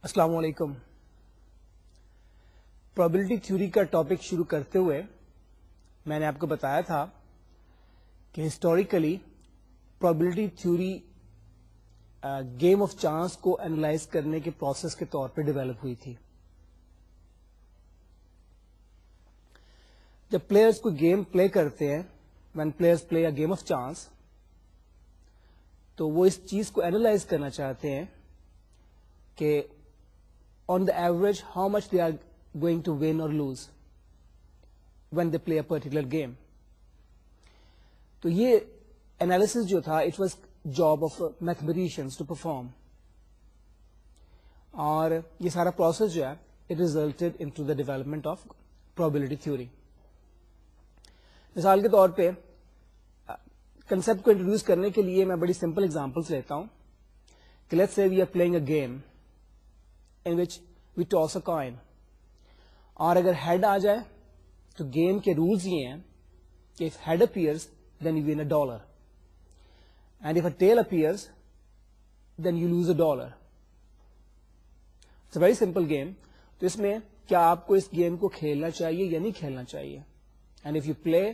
السلام علیکم. Probability theory کا ٹاپک شروع کرتے ہوئے میں نے آپ کو بتایا تھا کہ historically probability theory game of chance کو اینالائز کرنے کے پروسیس کے طور پہ ڈیولپ ہوئی تھی. جب پلیئرز کو گیم پلے کرتے ہیں، when players play a game of chance, تو وہ اس چیز کو اینالائز کرنا چاہتے ہیں کہ on the average how much they are going to win or lose when they play a particular game. تو یہ analysis جو تھا it was job of mathematicians to perform، اور یہ سارا process جو ہے it resulted into the development of probability theory. مثال کے طور پہ concept کو introduce کرنے کے لیے میں بڑی simple examples لیتا ہوں کہ let's say we are playing a game in which we toss a coin، اور اگر head آ جائے تو گیم کے رولز یہ ہیں کہ if head appears then you win $1 and if a tail appears then you lose $1. It's a very simple game. تو اس میں کیا آپ کو اس گیم کو کھیلنا چاہیے یا نہیں کھیلنا چاہیے، and if you play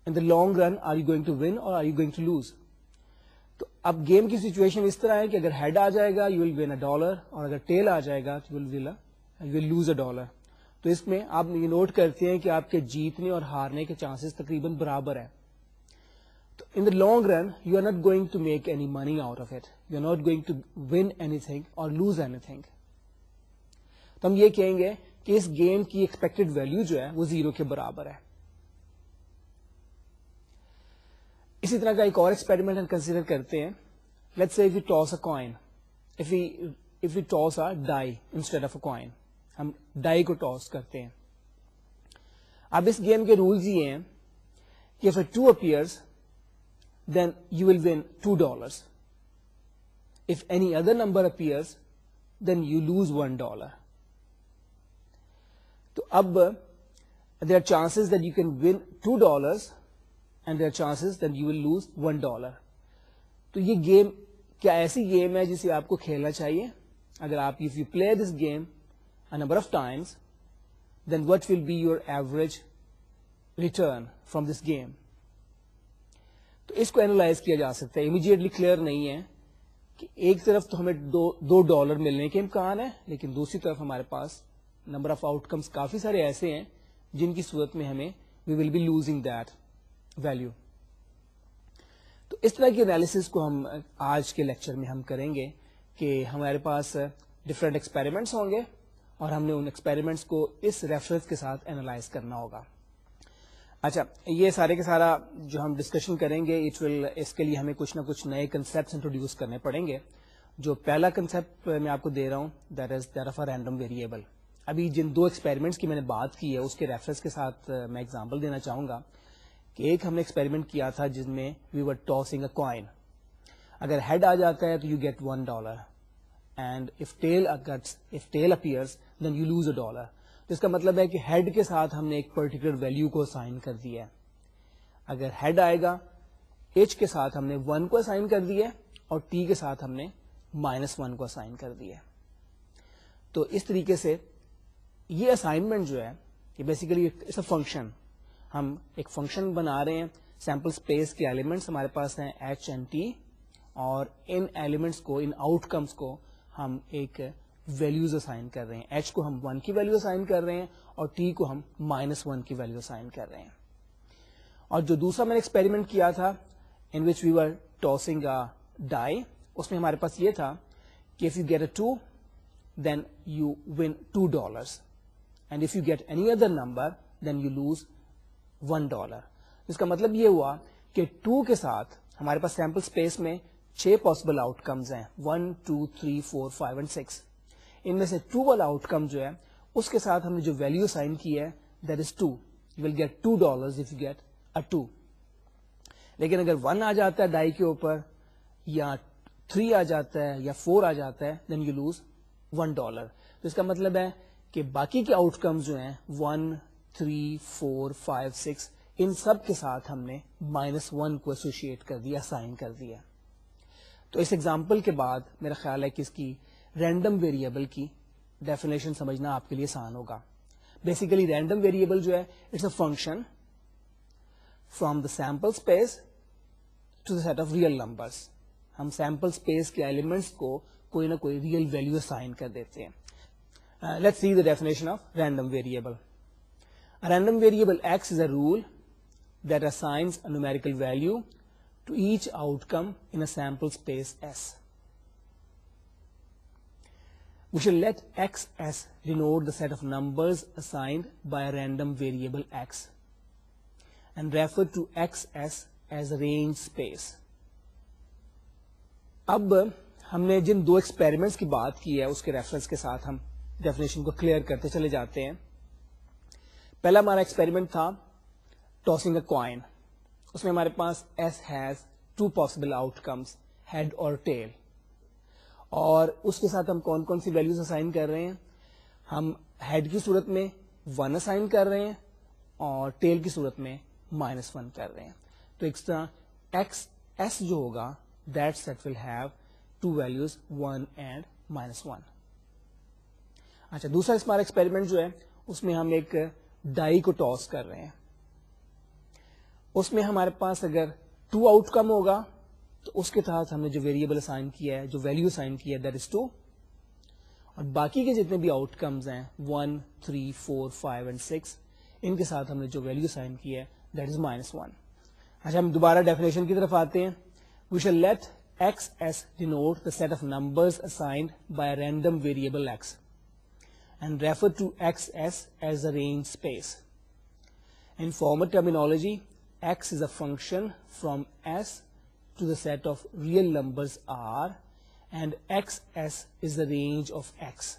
in the long run are you going to win or are you going to lose. تو اب گیم کی سچویشن اس طرح ہے کہ اگر ہیڈ آ جائے گا یو ول ون $1 اور اگر ٹیل آ جائے گا یو ول لوز $1. تو اس میں آپ یہ نوٹ کرتے ہیں کہ آپ کے جیتنے اور ہارنے کے چانسز تقریباً برابر ہیں. تو in the long run you are not going to make any money out of it, you are not going to win anything اور لوز اینی تھنگ. تو ہم یہ کہیں گے کہ اس گیم کی ایکسپیکٹڈ ویلو جو ہے وہ 0 کے برابر ہے. اسی طرح کا ایک اور ایکسپیریمنٹ ہم کنسیڈر کرتے ہیں. Let's say if we toss a coin, if we toss a die instead of a coin، ہم ڈائی کو ٹاس کرتے ہیں. اب اس گیم کے رولز یہ ہیں کہ if a 2 appears then you will win $2. if any other number appears then you lose $1. تو اب there are chances that you can win $2 and there are chances that you will lose $1. تو یہ game کیا ایسی game ہے جسے آپ کو کھیلنا چاہیے؟ اگر آپ if you play this game a number of times then what will be your average return from this game. تو اس کو اینالائز کیا جا سکتا ہے. امیڈیٹلی کلیئر نہیں ہے کہ ایک طرف تو ہمیں $2 ملنے کے امکان ہے، لیکن دوسری طرف ہمارے پاس نمبر آف آؤٹ کمس کافی سارے ایسے ہیں جن کی صورت میں ہمیں we will be losing that value. تو اس طرح کی انالیسس کو ہم آج کے لیکچر میں ہم کریں گے کہ ہمارے پاس ڈفرینٹ ایکسپیریمنٹس ہوں گے اور ہم نے ان ایکسپیریمنٹس کو اس ریفرنس کے ساتھ اینالائز کرنا ہوگا. اچھا، یہ سارے کے سارا جو ہم ڈسکشن کریں گے اس کے لیے ہمیں کچھ نہ کچھ نئے کنسیپٹس انٹروڈیوس کرنے پڑیں گے. جو پہلا کنسیپٹ میں آپ کو دے رہا ہوں that is that of a random variable. ابھی جن 2 ایکسپیریمنٹس کی میں نے بات کی ہے اس کے ریفرنس کے ساتھ میں ایگزامپل دینا چاہوں گا کہ ایک ہم نے ایکسپیریمنٹ کیا تھا جس میں we were tossing a coin. اگر ہیڈ آ جاتا ہے تو you get $1 and if tail appears then you lose $1. تو اس کا مطلب ہے کہ ہیڈ کے ساتھ ہم نے ایک پرٹیکولر ویلو کو اسائن کر دیا ہے. اگر ہیڈ آئے گا ایچ کے ساتھ ہم نے 1 کو اسائن کر دیا اور ٹی کے ساتھ ہم نے -1 کو اسائن کر دیا. تو اس طریقے سے یہ اسائنمنٹ جو ہے یہ بیسیکلی اٹس اے فنکشن. ہم ایک فنکشن بنا رہے ہیں، سیمپل اسپیس کے ایلیمنٹس ہمارے پاس ہیں ایچ اینڈ ٹی، اور ان ایلیمنٹس کو، ان آؤٹ کمس کو ہم ایک ویلیوز اسائن کر رہے ہیں. ایچ کو ہم 1 کی ویلیو اسائن کر رہے ہیں اور ٹی کو ہم -1 کی ویلیو اسائن کر رہے ہیں. اور جو دوسرا میں نے ایکسپیریمنٹ کیا تھا ان وچ وی ور ٹاسنگ اے ڈائی، اس میں ہمارے پاس یہ تھا کہ if you get a 2 then you win $2 and if you get any other number then you lose $1. اس کا مطلب یہ ہوا کہ 2 کے ساتھ ہمارے پاس سیمپل اسپیس میں 6 پاسبل آؤٹ کمز ہیں، 1 2 3 4 5 and 6. ان میں سے 2 والا آؤٹ کم جو ہے اس کے ساتھ ہم نے جو ویلو اسائن کی ہے that is 2. You will get $2 if you get a 2. لیکن اگر 1 آ جاتا ہے ڈائی کے اوپر یا 3 آ جاتا ہے یا 4 آ جاتا ہے then you lose $1. تو اس کا مطلب ہے کہ باقی کے آؤٹ کمز جو ہیں 1 3 4 5 6 ان سب کے ساتھ ہم نے -1 کو ایسوشیٹ کر دیا، اسائن کر دیا. تو اس ایگزامپل کے بعد میرا خیال ہے کہ اس کی رینڈم ویریبل کی ڈیفینیشن سمجھنا آپ کے لیے آسان ہوگا. بیسیکلی رینڈم ویریبل جو ہے it's a function from the sample space to the set of real numbers. ہم سیمپل اسپیس کے ایلیمنٹس کو کوئی نہ کوئی ریئل ویلو اسائن کر دیتے ہیں. Let's see the definition of random variable. A random variable x is a rule that assigns a numerical value to each outcome in a sample space S. We shall let xs denote the set of numbers assigned by a random variable x and refer to xs as a range space. اب ہم نے جن دو experiments کی بات کی ہے اس کے reference کے ساتھ ہم ڈیفینیشن کو کلیئر کرتے چلے جاتے ہیں. پہلا ہمارا ایکسپیریمنٹ تھا ٹاسنگ اے کوائن. اس میں ہمارے پاس S has 2 possible outcomes, head اور ٹیل, اور اس کے ساتھ ہم کون کون سی ویلوز اسائن کر رہے ہیں. ہم ہیڈ کی صورت میں 1 اسائن کر رہے ہیں اور ٹیل کی صورت میں -1 کر رہے ہیں. تو ایک طرح ایکس ایس جو ہوگا that set will have 2 values 1 and -1. اچھا, دوسرا ہمارا ایکسپیریمنٹ جو ہے اس میں ہم ایک ڈائی کو ٹاس کر رہے ہیں. اس میں ہمارے پاس اگر 2 آؤٹ کم ہوگا تو اس کے تحت ہم نے جو ویریبل اسائن کیا ہے, جو ویلو اسائن کیا ہے دیٹ از 2, اور باقی کے جتنے بھی آؤٹ کمز ہیں 1 3 4 5 and 6 ان کے ساتھ ہم نے جو ویلو اسائن کیا ہے دیٹ از -1. اچھا, ہم دوبارہ ڈیفینیشن کی طرف آتے ہیں. We shall let X S denote the set of numbers assigned by a random variable X and refer to xs as a range space. In formal terminology, x is a function from S to the set of real numbers R, and xs is the range of x.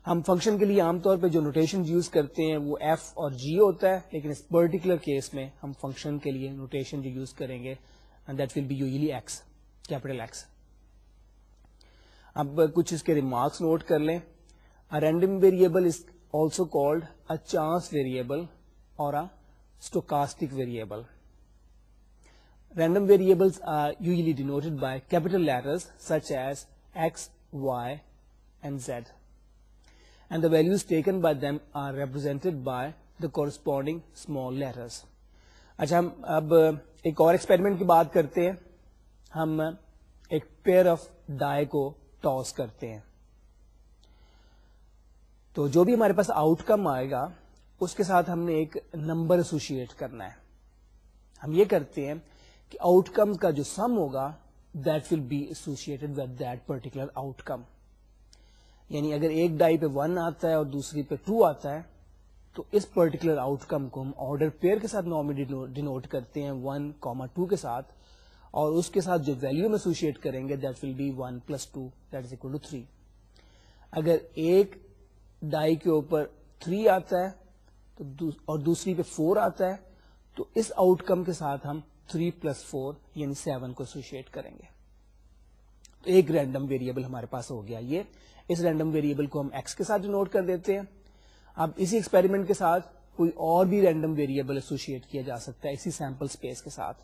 ہم function کے لیے عام طور پہ جو notation use کرتے ہیں وہ f اور g ہوتا ہے, لیکن اس پرٹیکولر کیس میں ہم فنکشن کے لیے نوٹیشن جو یوز کریں گے and that will be usually x, capital X. اب کچھ اس کے ریمارکس نوٹ کر لیں. Random variable is also called a chance variable اور stochastic variable. Random variables are usually denoted by capital letters such as X, Y, and Z, and the values taken by them are represented by the corresponding small letters. اچھا, ہم اب ایک اور experiment کی بات کرتے ہیں. ہم ایک پیئر آف ڈائی کو ٹاس کرتے ہیں. تو جو بھی ہمارے پاس آؤٹ کم آئے گا اس کے ساتھ ہم نے ایک نمبر ایسوشیٹ کرنا ہے. ہم یہ کرتے ہیں کہ آؤٹ کم کا جو سم ہوگا that will be associated with that particular outcome. یعنی اگر ایک ڈائی پہ 1 آتا ہے اور دوسری پہ 2 آتا ہے تو اس پرٹیکولر آؤٹ کم کو ہم آرڈر پیئر کے ساتھ نارملی ڈینوٹ کرتے ہیں 1, 2 کے ساتھ, اور اس کے ساتھ جو ویلو ہم ایسوشیٹ کریں گے that will be 1 + 2 that is equal to 3. اگر ایک ڈائی کے اوپر 3 آتا ہے تو اور دوسری پہ 4 آتا ہے تو اس آؤٹ کم کے ساتھ ہم 3 + 4 یعنی 7 کو ایسوشیٹ کریں گے. تو ایک رینڈم ویریبل ہمارے پاس ہو گیا. یہ اس رینڈم ویریبل کو ہم ایکس کے ساتھ ڈینوٹ کر دیتے ہیں. اب اسی ایکسپیریمنٹ کے ساتھ کوئی اور بھی رینڈم ویریبل ایسوشیٹ کیا جا سکتا ہے اسی سیمپل اسپیس کے ساتھ.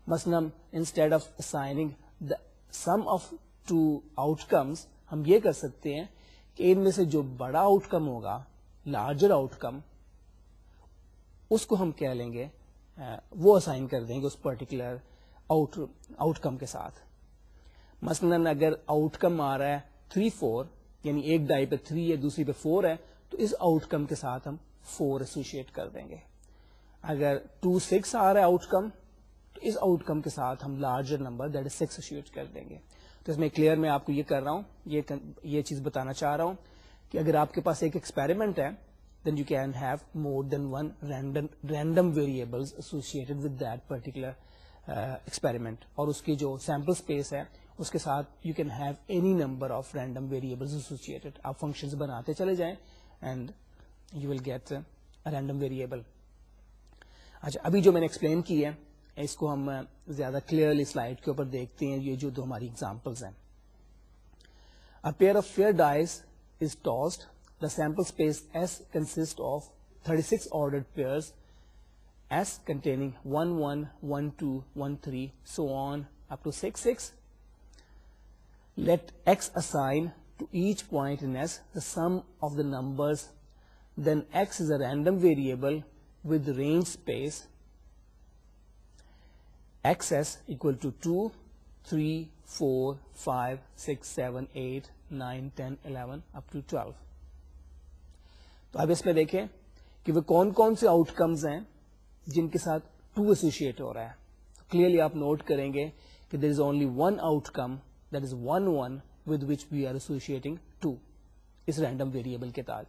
مثلا instead of assigning the some of 2 out comes ہم یہ کر سکتے ہیں کہ ان میں سے جو بڑا آؤٹ کم ہوگا, لارجر آؤٹ کم, اس کو ہم کہہ لیں گے وہ اسائن کر دیں گے اس پرٹیکولر آؤٹ کم کے ساتھ. مثلا اگر آؤٹ کم آ رہا ہے 3 4 یعنی ایک ڈائی پہ 3 ہے دوسری پہ 4 ہے تو اس آؤٹ کم کے ساتھ ہم 4 ایسوشیٹ کر دیں گے. اگر 2 6 آ رہا ہے آؤٹ کم تو اس آؤٹ کم کے ساتھ ہم larger number that is 6 associate کر دیں گے. تو اس میں کلیئر میں آپ کو یہ کر رہا ہوں, یہ چیز بتانا چاہ رہا ہوں کہ اگر آپ کے پاس ایک ایکسپیریمنٹ ہے then you can have more than one random variables associated with that particular experiment, اور اس کی جو sample space ہے اس کے ساتھ you can have any number of random variables associated. آپ functions بناتے چلے جائیں and you will get a random variable. اچھا, ابھی جو میں نے ایکسپلین کی ہے اس کو ہم زیادہ کلیئرلی سلائڈ کے اوپر دیکھتے ہیں. یہ جو دو ہماری ایگزامپلس ہیں. A pair of fair dice is tossed. The sample space S consists of 36 ordered pairs S containing 1 1 1 2 1 3 so on up to 6 6. Let x assign to each point in S the sum of the numbers, then x is a random variable with range space xs equal to 2, 3, 4, 5, 6, 7, 8, 9, 10, 11 up to 12. تو اب اس میں دیکھیں کہ وہ کون کون سے outcomes ہیں جن کے ساتھ 2 ایسوسیٹ ہو رہا ہے. کلیئرلی آپ نوٹ کریں گے کہ there is only one outcome that is 1 1 with which we are associating 2 اس رینڈم ویریبل کے تحت.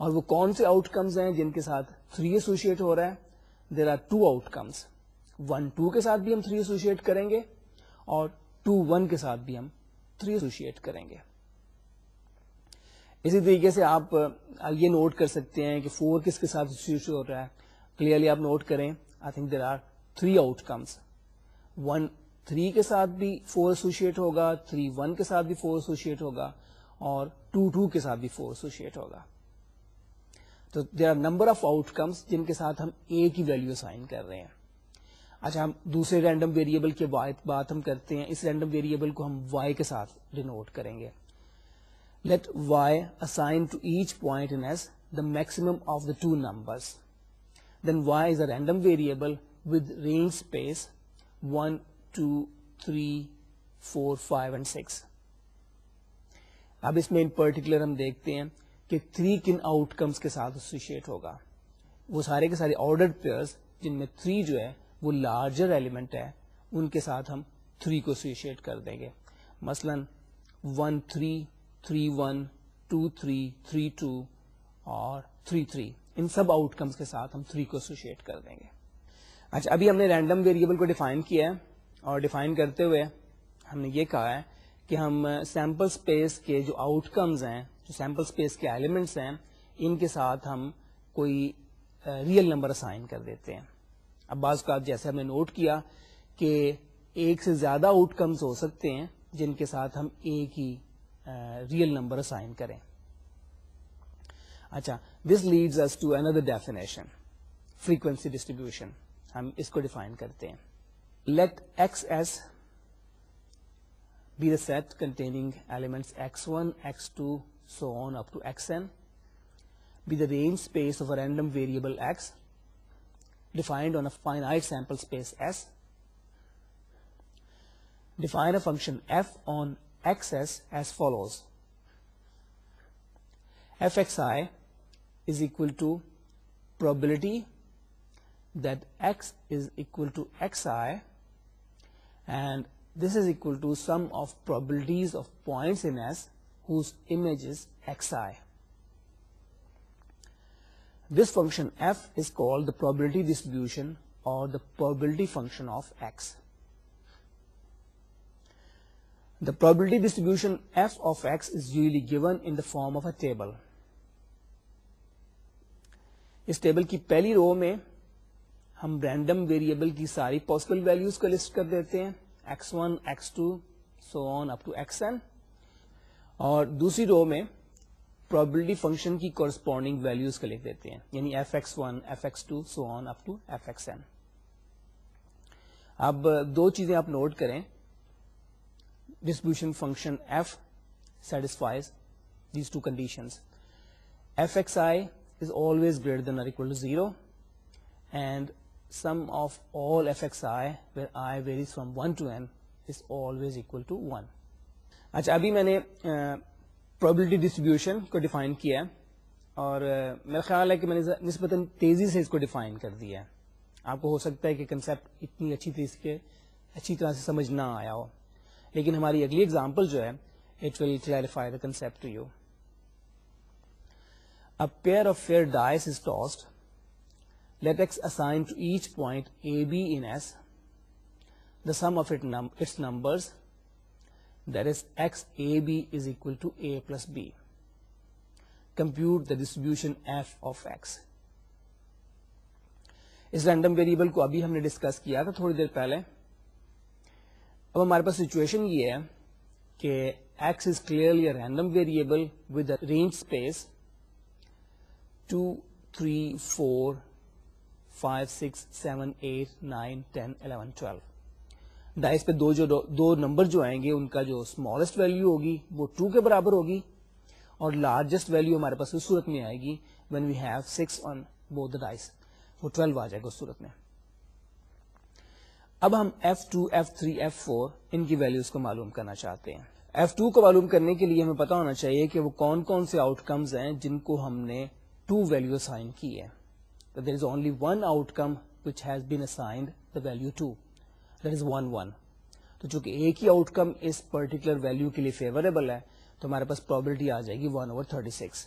اور وہ کون سے آؤٹ کمز ہیں جن کے ساتھ 3 ایسوسیٹ ہو رہا ہے؟ There are 2 out comes. 1 2 کے ساتھ بھی ہم 3 ایسوسیٹ کریں گے اور 2 1 کے ساتھ بھی ہم 3 ایسوسیٹ کریں گے. اسی طریقے سے آپ یہ نوٹ کر سکتے ہیں کہ 4 کس کے ساتھ ایسوسیٹ ہو رہا ہے. کلیئرلی آپ نوٹ کریں, I think there are 3 outcomes. 1 3 کے ساتھ بھی 4 ایسوسیٹ ہوگا, 3 1 کے ساتھ بھی 4 ایسوسیٹ ہوگا اور 2 2 کے ساتھ بھی 4 ایسوسیٹ ہوگا. تو there are number of outcomes جن کے ساتھ ہم اے کی ویلو اسائن کر رہے ہیں. اچھا, ہم دوسرے رینڈم ویریبل کے بات ہم کرتے ہیں. اس رینڈم ویریبل کو ہم وائی کے ساتھ ڈینوٹ کریں گے. Let Y assign to each point in S the maximum of the 2 numbers. Then y is a random variable with range space 1, 2, 3, 4, 5 and 6. اب اس میں ان پرٹیکولر ہم دیکھتے ہیں کہ 3 کن آؤٹ کمس کے ساتھ ایسوسیٹ ہوگا. وہ سارے کے سارے آرڈرڈ پیئرز جن میں 3 جو ہے وہ لارجر ایلیمنٹ ہے, ان کے ساتھ ہم 3 کو ایسوسیٹ کر دیں گے. مثلا 1 3, 3 1, 2 3, 3 2 اور 3 3 ان سب آؤٹ کمس کے ساتھ ہم 3 کو ایسوسیٹ کر دیں گے. اچھا, ابھی ہم نے رینڈم ویریبل کو ڈیفائن کیا ہے اور ڈیفائن کرتے ہوئے ہم نے یہ کہا ہے کہ ہم سیمپل اسپیس کے جو آؤٹ کمز ہیں, جو سیمپل اسپیس کے ایلیمنٹس ہیں, ان کے ساتھ ہم کوئی ریئل نمبر اسائن کر دیتے ہیں. اب بعض کا جیسے ہم نے نوٹ کیا کہ ایک سے زیادہ آؤٹ کمز ہو سکتے ہیں جن کے ساتھ ہم ایک ہی ریئل نمبر اسائن کریں. اچھا, this leads us to another definition, frequency distribution. ہم اس کو ڈیفائن کرتے ہیں. Let X S be the set containing elements x1, x2, so on up to xn, be the range space of a random variable x defined on a finite sample space S. Define a function f on xs as follows. fxi is equal to probability that x is equal to xi, and this is equal to sum of probabilities of points in S whose image is xi. This function f is called the probability distribution or the probability function of x. The probability distribution f of x is usually given in the form of a table. اس table کی پہلی رو میں ہم random variable کی ساری possible values کو list کر دیتے ہیں, x1, x2, so on up to xn, اور دوسری رو میں probability فنکشن کی کورسپونڈنگ ویلیوز کو لکھ دیتے ہیں, یعنی fx1, fx2, so on up to fxn. اب دو چیزیں آپ نوٹ کریں. Distribution function f satisfies these two conditions. fxi is always greater than or equal to 0, and sum of all fxi where I varies from 1 to n is always equal to 1. اچھا, ابھی میں نے probability distribution کو define کیا اور میرا خیال ہے کہ میں نے نسبتاً تیزی سے اس کو ڈیفائن کر دیا ہے. آپ کو ہو سکتا ہے کہ کنسیپٹ اتنی اچھی طرح سے سمجھ نہ آیا ہو, لیکن ہماری اگلی ایگزامپل جو ہے it will clarify the concept to you. A pair of fair dice is tossed. Let x assign to each point AB in S the sum of its numbers, that is x AB is equal to A plus B. Compute the distribution f of x. اس random variable کو ابھی ہم نے discuss کیا تھا تھوڑی دیر پہلے. اب ہمارے پاس سچویشن یہ ہے کہ x is clearly a random variable with a range space 2, 3, 4, 5, 6, 7, 8, 9, 10, 11, 12. Dice پہ دو نمبر جو آئیں گے ان کا جو اسمالسٹ ویلو ہوگی وہ 2 کے برابر ہوگی, اور لارجسٹ ویلو ہمارے پاس اس صورت میں آئے گی when we have 6 on both the dice, وہ 12 آ جائے گا اس صورت میں. اب ہم F2, F3, F4 ان کی ویلیوز کو معلوم کرنا چاہتے ہیں. F2 کو معلوم کرنے کے لیے ہمیں پتا ہونا چاہیے کہ وہ کون کون سے آؤٹ کمز ہیں جن کو ہم نے 2 ویلیو اسائن کی ہے. There is only one outcome which has been assigned the value 2, that is 1 1. تو چونکہ ایک ہی آؤٹ کم اس پرٹیکولر ویلیو کے لیے فیوریبل ہے تو ہمارے پاس پرابلٹی آ جائے گی 1/36.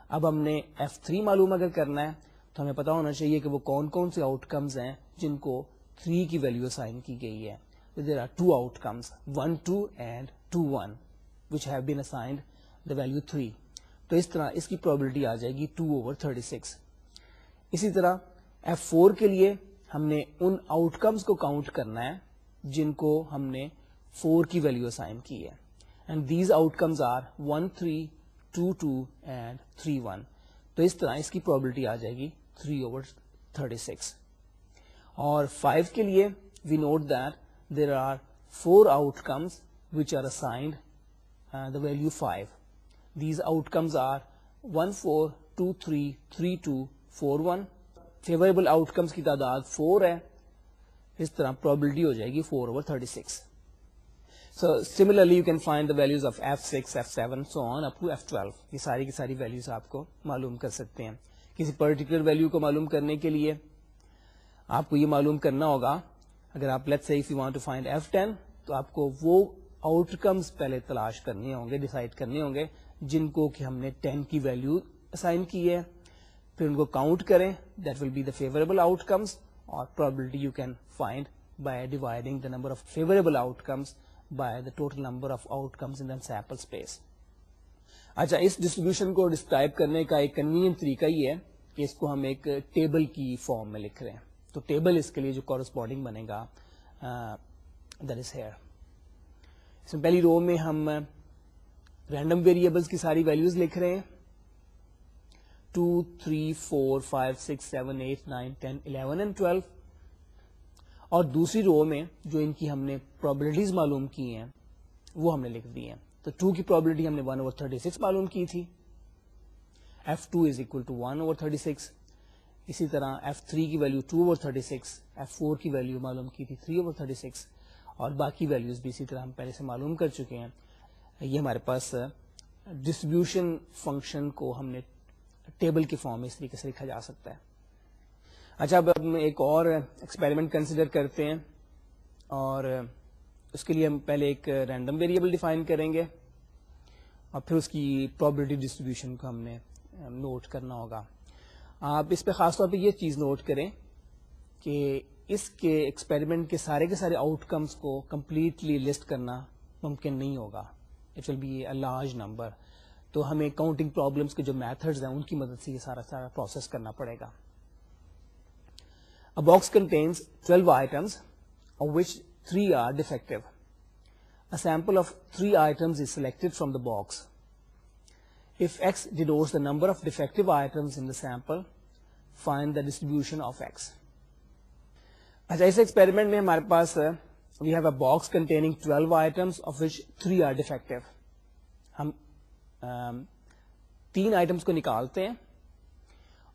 اب ہم نے F3 معلوم اگر کرنا ہے تو ہمیں پتا ہونا چاہیے کہ وہ کون کون سے آؤٹ کمز ہیں جن کو 3 کی ویلیو اسائن کی گئی ہے. There are 2 outcomes, 1 2 and 2 1, which have been assigned the value 3. تو اس طرح اس کی پرابلٹی آ جائے گی 2/36. اسی طرح F4 کے لیے ہم نے ان آؤٹ کمز کو کاؤنٹ کرنا ہے جن کو ہم نے 4 کی ویلیو اسائن کی ہے. And these outcomes are 1 3 2 2 and 3 1. تو اس طرح اس کی پرابلٹی آ جائے گی 3/36. اور 5 کے لیے وی note that there are 4 outcomes which are assigned the value 5. These outcomes are 1 4 2 3 3 2 4 1. Favorable outcomes کی تعداد 4 ہے. اس طرح probability ہو جائے گی 4/36. So similarly you can find the values of F6, F7 so on up to F12. یہ ساری کی ساری values آپ کو معلوم کر سکتے ہیں. کسی particular value کو معلوم کرنے کے لیے آپ کو یہ معلوم کرنا ہوگا, اگر آپ let's say if you want to find F10 تو آپ کو وہ آؤٹ کمز پہلے تلاش کرنے ہوں گے, ڈیسائیڈ کرنے ہوں گے جن کو کہ ہم نے 10 کی ویلیو اسائن کی ہے, پھر ان کو کاؤنٹ کریں, that will be the favourable outcomes, اور probability you can find by dividing the number of favourable outcomes by the total number of outcomes in the sample space. اچھا, اس distribution کو describe کرنے کا ایک convenient طریقہ یہ ہے کہ اس کو ہم ایک ٹیبل کی فارم میں لکھ رہے ہیں. تو ٹیبل اس کے لیے جو کورسپونڈنگ بنے گا دیٹ از ہیئر. اس میں پہلی رو میں ہم رینڈم ویریبلس کی ساری ویلیوز لکھ رہے ہیں 2 3 4 5 6 7 8 9 10 11 and 12. اور دوسری رو میں جو ان کی ہم نے پرابلٹیز معلوم کی ہیں وہ ہم نے لکھ دی ہیں. تو 2 کی پرابلٹی ہم نے 1/36 معلوم کی تھی. F2 is equal to 1/36. اسی طرح F3 کی ویلیو 2/36, F4 کی ویلیو معلوم کی تھی 3/36, اور باقی ویلیوز بھی اسی طرح ہم پہلے سے معلوم کر چکے ہیں. یہ ہمارے پاس ڈسٹریبیوشن فنکشن کو ہم نے ٹیبل کی فارم میں اس طریقے سے لکھا جا سکتا ہے. اچھا, اب ہم ایک اور ایکسپیریمنٹ کنسیڈر کرتے ہیں, اور اس کے لیے ہم پہلے ایک رینڈم ویریبل ڈیفائن کریں گے اور پھر اس کی پرابلٹی ڈسٹریبیوشن کو ہم نے نوٹ کرنا ہوگا. آپ اس پہ خاص طور پہ یہ چیز نوٹ کریں کہ اس کے ایکسپیریمنٹ کے سارے آؤٹ کمز کو کمپلیٹلی لسٹ کرنا ممکن نہیں ہوگا. It will be a large number. تو ہمیں کاؤنٹنگ پرابلمس کے جو میتھڈز ہیں ان کی مدد سے یہ سارا پروسیس کرنا پڑے گا. A box contains 12 items of which 3 are defective. A sample of 3 items is selected from the box. If X denotes the number of defective items in the sample, find the distribution of X. اچھا, اس experiment میں ہمارے پاس we have a box containing 12 items of which 3 are defective. ہم 3 items کو نکالتے ہیں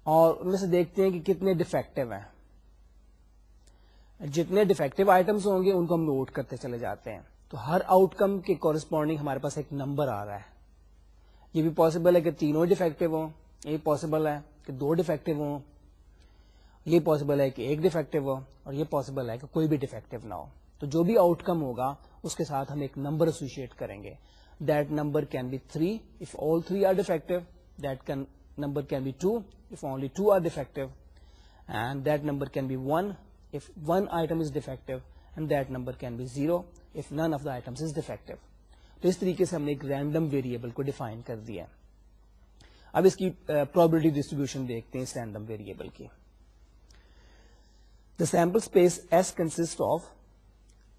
اور ان میں سے دیکھتے ہیں کہ کتنے ڈیفیکٹو ہیں. جتنے ڈیفیکٹو آئٹمس ہوں گے ان کو ہم نوٹ کرتے چلے جاتے ہیں. تو ہر آؤٹ کم کے کورسپونڈنگ ہمارے پاس ایک نمبر آ رہا ہے. یہ بھی پاسبل ہے کہ تینوں ڈیفیکٹو ہوں, یہ پاسبل ہے کہ 2 ڈیفیکٹو ہوں, یہ پاسبل ہے کہ 1 ڈیفیکٹو ہو, اور یہ پاسبل ہے کہ کوئی بھی ڈیفیکٹو نہ ہو. تو جو بھی آؤٹ کم ہوگا اس کے ساتھ ہم ایک نمبر ایسوسیٹ کریں گے. That number can be 3 if all 3 are defective. That number can be 2 if only 2 are defective. And that number can be 1 if 1 item is defective. And that number can be 0 if none of the items is defective. تو اس طریقے سے ہم نے ایک random variable کو define کر دیا. اب اس کی پرابلٹی ڈسٹریبیوشن دیکھتے ہیں اس رینڈم ویریبل کی. The sample space S consists of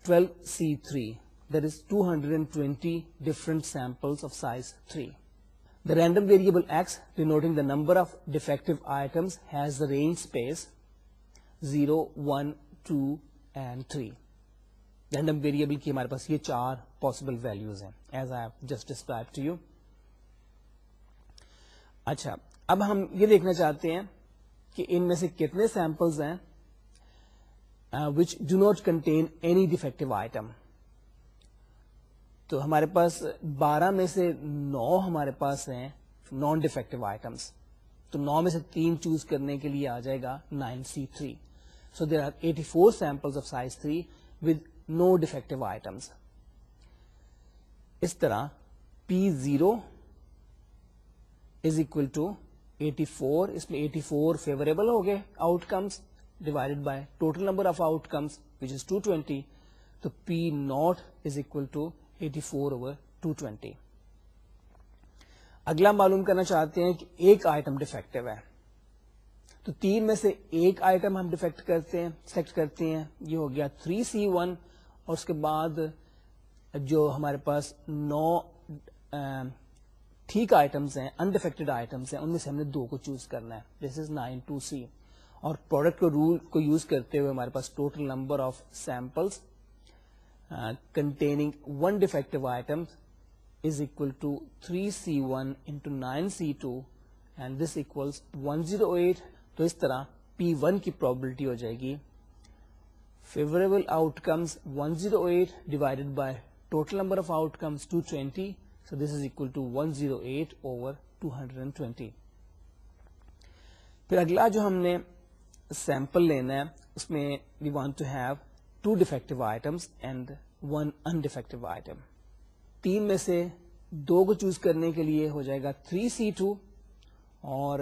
12C3. That is 220 different samples of size 3. The random variable X, denoting the number of defective items, has the range space 0, 1, 2, and 3. Random variable کی ہمارے پاس یہ 4 possible values ہیں as I have just describe to you. اچھا اب ہم یہ دیکھنا چاہتے ہیں کہ ان میں سے کتنے سیمپلز ہیں which do not contain any defective item. تو ہمارے پاس 12 میں سے 9 ہمارے پاس ہیں نان ڈیفیکٹو آئٹمس. تو 9 میں سے 3 چوز کرنے کے لیے آ جائے گا 9C3. So there are 84 samples of size 3 with no defective items. اس طرح P0 is equal to 84. اس میں 84 favorable ہو گئے outcomes divided by total number of outcomes which is 220. تو P0 is equal to 84 over 220. اگلا معلوم کرنا چاہتے ہیں کہ ایک آئٹم ڈیفیکٹو ہے. تو 3 میں سے ایک آئٹم ہم ڈیفیکٹ کرتے ہیں سلیکٹ کرتے ہیں, یہ ہو گیا 3C1. اور اس کے بعد جو ہمارے پاس 9 ٹھیک آئٹمس ہیں انڈیفیکٹڈ آئٹمس ہیں ان میں سے ہم نے 2 کو چوز کرنا ہے. This is 9(2C). اور پروڈکٹ کو رول کو یوز کرتے ہوئے ہمارے پاس total number of samples containing 1 defective item is equal to 3C1 into 9C2 and this equals 108. تو اس طرح P1 کی probability ہو جائے گی favorable outcomes 108 divided by total number of outcomes 220. So this is equal to 108 over 220. پھر اگلا جو ہم نے سیمپل لینا ہے اس میں we want to have 2 defective items and 1 undefective item. 3 میں سے 2 کو چوز کرنے کے لیے ہو جائے گا 3C2 اور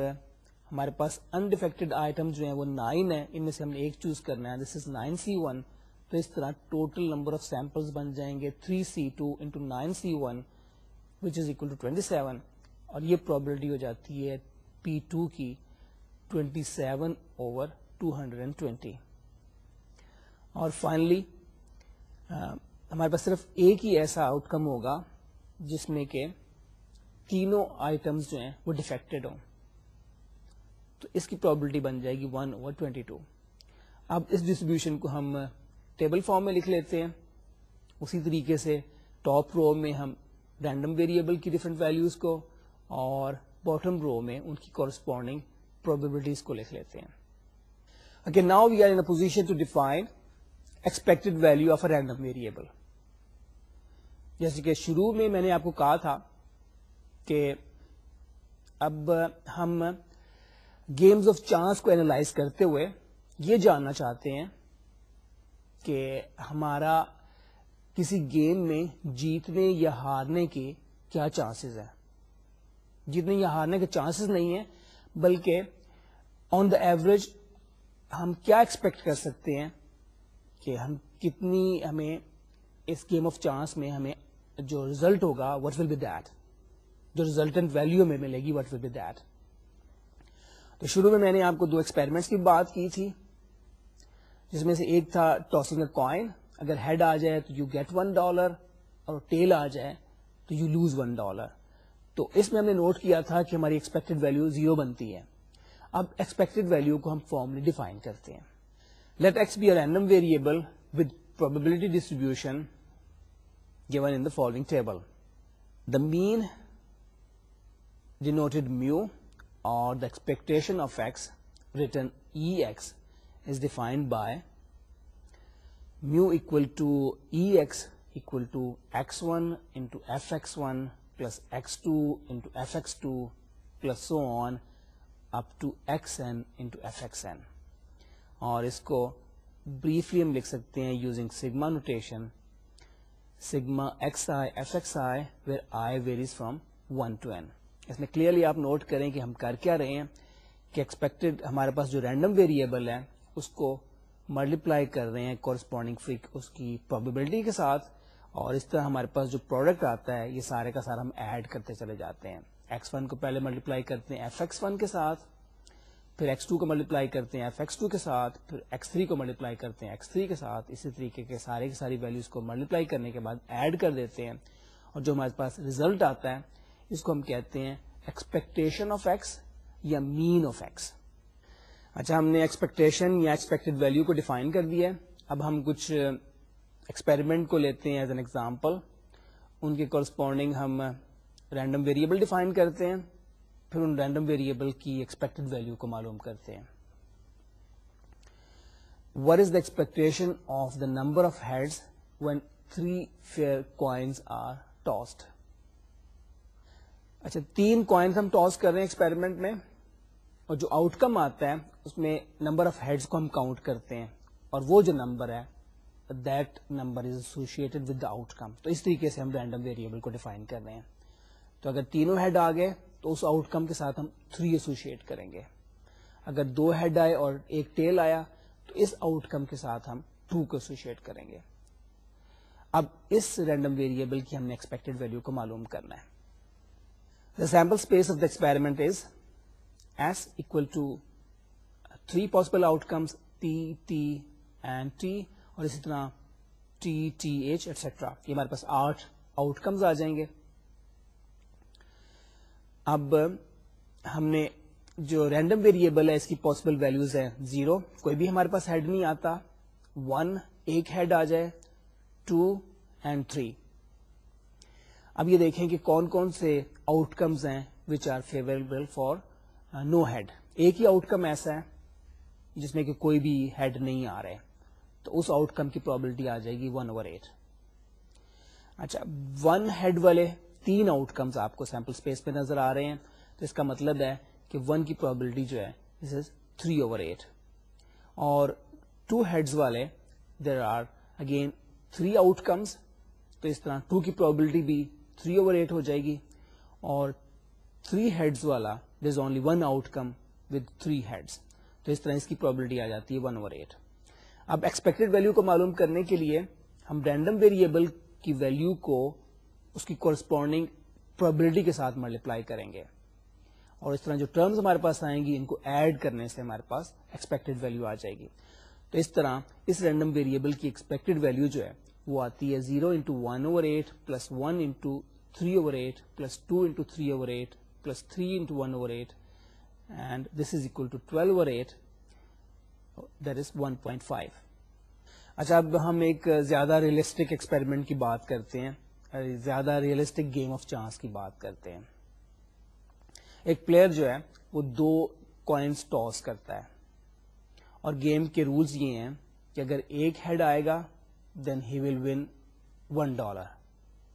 ہمارے پاس انڈیفیکٹڈ آئٹم جو ہیں وہ 9 ہیں, ان میں سے ہم نے ایک چوز کرنا ہے دس از 9C1. تو اس طرح ٹوٹل نمبر آف سیمپلز بن جائیں گے 3C2 into 9C1 which is equal to 27. اور یہ probability ہو جاتی ہے P2 کی 27 over 220. اور فائنلی ہمارے پاس صرف ایک ہی ایسا آؤٹ کم ہوگا جس میں کہ تینوں آئٹمس جو ہیں وہ ڈیفیکٹڈ ہوں. تو اس کی probability بن جائے گی 1 over 22. اب اس ڈسٹریبیوشن کو ہم ٹیبل فارم میں لکھ لیتے ہیں. اسی طریقے سے ٹاپ رو میں ہم رینڈم ویریبل کی ڈفرینٹ ویلیوز کو اور باٹم رو میں ان کی کورسپونڈنگ probabilities کو لکھ لیتے ہیں. Okay, now we are in a position to define expected value of a random variable. جیسے کہ شروع میں نے آپ کو کہا تھا کہ اب ہم گیمز آف چانس کو اینالائز کرتے ہوئے یہ جاننا چاہتے ہیں کہ ہمارا کسی گیم میں جیتنے یا ہارنے کے کیا چانسز ہیں. جیتنے یا ہارنے کے چانسز نہیں ہیں بلکہ آن دا ایوریج ہم کیا ایکسپیکٹ کر سکتے ہیں کہ ہم کتنی ہمیں اس گیم آف چانس میں ہمیں جو ریزلٹ ہوگا وٹ ول بی دیٹ, جو ریزلٹنٹ ویلیو میں ملے گی وٹ ول بی دیٹ. تو شروع میں نے آپ کو 2 ایکسپیریمنٹس کی بات کی تھی جس میں سے ایک تھا ٹاسنگ اے کوائن. اگر ہیڈ آ جائے تو یو گیٹ $1 اور ٹیل آ جائے تو یو لوز $1. تو اس میں ہم نے نوٹ کیا تھا کہ ہماری ایکسپیکٹڈ ویلیو 0 بنتی ہے. اب ایکسپیکٹڈ ویلیو کو ہم فارملی ڈیفائن کرتے ہیں. Let X be a random variable with probability distribution given in the following table. The mean denoted mu or the expectation of x written ex is defined by mu equal to ex equal to x1 into fx1 plus x2 into fx2 plus so on up to xn into fxn. اور اس کو briefly ہم لکھ سکتے ہیں using sigma notation, sigma xi fxi where I varies from 1 to n. اس میں clearly آپ note کریں کہ ہم کر کیا رہے ہیں کہ ایکسپیکٹڈ ہمارے پاس جو رینڈم ویریبل ہے اس کو ملٹیپلائی کر رہے ہیں کورسپونڈنگ اس کی پروبیبلٹی کے ساتھ, اور اس طرح ہمارے پاس جو پروڈکٹ آتا ہے یہ سارے کا سارا ہم ایڈ کرتے چلے جاتے ہیں. x1 کو پہلے ملٹیپلائی کرتے ہیں fx1 کے ساتھ, پھر x2 کو ملٹیپلائی کرتے ہیں fx2 کے ساتھ, پھر x3 کو ملٹیپلائی کرتے ہیں x3 کے ساتھ. اسی طریقے کے سارے کی ساری ویلیوز کو ملٹیپلائی کرنے کے بعد ایڈ کر دیتے ہیں, اور جو ہمارے پاس ریزلٹ آتا ہے اس کو ہم کہتے ہیں ایکسپیکٹیشن آف ایکس یا مین آف ایکس. اچھا, ہم نے ایکسپیکٹیشن یا ایکسپیکٹڈ ویلیو کو ڈیفائن کر دیا ہے. اب ہم کچھ ایکسپیریمنٹ کو لیتے ہیں ایز این ایگزامپل, ان کے کورسپونڈنگ ہم رینڈم ویریبل ڈیفائن کرتے ہیں, پھر ان رینڈم ویریبل کی ایکسپیکٹڈ ویلیو کو معلوم کرتے ہیں. What is the expectation of the number of heads when 3 fair coins are tossed? اچھا 3 کوائنس ہم ٹاس کر رہے ہیں ایکسپیریمنٹ میں, اور جو آؤٹ کم آتا ہے اس میں نمبر آف ہیڈس کو ہم کاؤنٹ کرتے ہیں, اور وہ جو نمبر ہے that number is associated with the out کم. تو اس طریقے سے ہم رینڈم ویریبل کو ڈیفائن کر رہے ہیں. تو اگر تینوں ہیڈ آ گئے تو اس آؤٹ کم کے ساتھ ہم 3 ایسوسیٹ کریں گے. اگر 2 ہیڈ آئے اور ایک ٹیل آیا تو اس آؤٹ کم کے ساتھ ہم 2 کو ایسوسیٹ کریں گے. اب اس رینڈم ویریبل کی ہم نے ایکسپیکٹڈ ویلیو کو معلوم کرنا ہے. The sample space of the experiment is S equal to 3 possible outcomes T, T and T, اور اسی طرح T, T, H, etc. یہ ہمارے پاس 8 آؤٹ کمز آ جائیں گے. اب ہم نے جو رینڈم ویریبل ہے اس کی پاسبل ویلیوز ہے 0, کوئی بھی ہمارے پاس ہیڈ نہیں آتا, 1 ایک ہیڈ آ جائے, 2 and 3. اب یہ دیکھیں کہ کون کون سے آؤٹ کمز ہیں which are favourable for no head. ایک ہی آؤٹ کم ایسا ہے جس میں کہ کوئی بھی ہیڈ نہیں آ رہے, تو اس آؤٹ کم کی پرابلٹی آ جائے گی 1/8. اچھا 1 ہیڈ والے 3 آؤٹ کمز آپ کو سیمپل اسپیس پہ نظر آ رہے ہیں, تو اس کا مطلب ہے کہ 1 کی پرابلٹی جو ہے دس از 3/8. اور 2 ہیڈز والے there are again 3 outcomes, تو اس طرح 2 کی پرابلٹی بھی 3/8 ہو جائے گی. اور 3 ہیڈز والا there is only 1 outcome with 3 heads, تو اس طرح اس کی پرابلٹی آ جاتی ہے 1/8. اب ایکسپیکٹڈ ویلیو کو معلوم کرنے کے لیے ہم رینڈم ویریبل کی ویلیو کو اس کی کورسپونڈنگ پرابلٹی کے ساتھ ملٹیپلائی کریں گے, اور اس طرح جو ٹرمز ہمارے پاس آئیں گی ان کو ایڈ کرنے سے ہمارے پاس ایکسپیکٹڈ ویلیو آ جائے گی. تو اس طرح اس رینڈم ویریبل کی ایکسپیکٹڈ ویلیو جو ہے وہ آتی ہے 0 into 1/8 plus 1 into 3/8 plus 2 into 3/8 plus 3 into 1/8, and this is equal to 12/8, that is 1.5. اچھا اب ہم ایک زیادہ ریئلسٹک ایکسپیریمنٹ کی بات کرتے ہیں, زیادہ ریئلسٹک گیم آف چانس کی بات کرتے ہیں. ایک پلیئر جو ہے وہ 2 کوائنس ٹاس کرتا ہے, اور گیم کے رولز یہ ہیں کہ اگر ایک ہیڈ آئے گا then he will win $1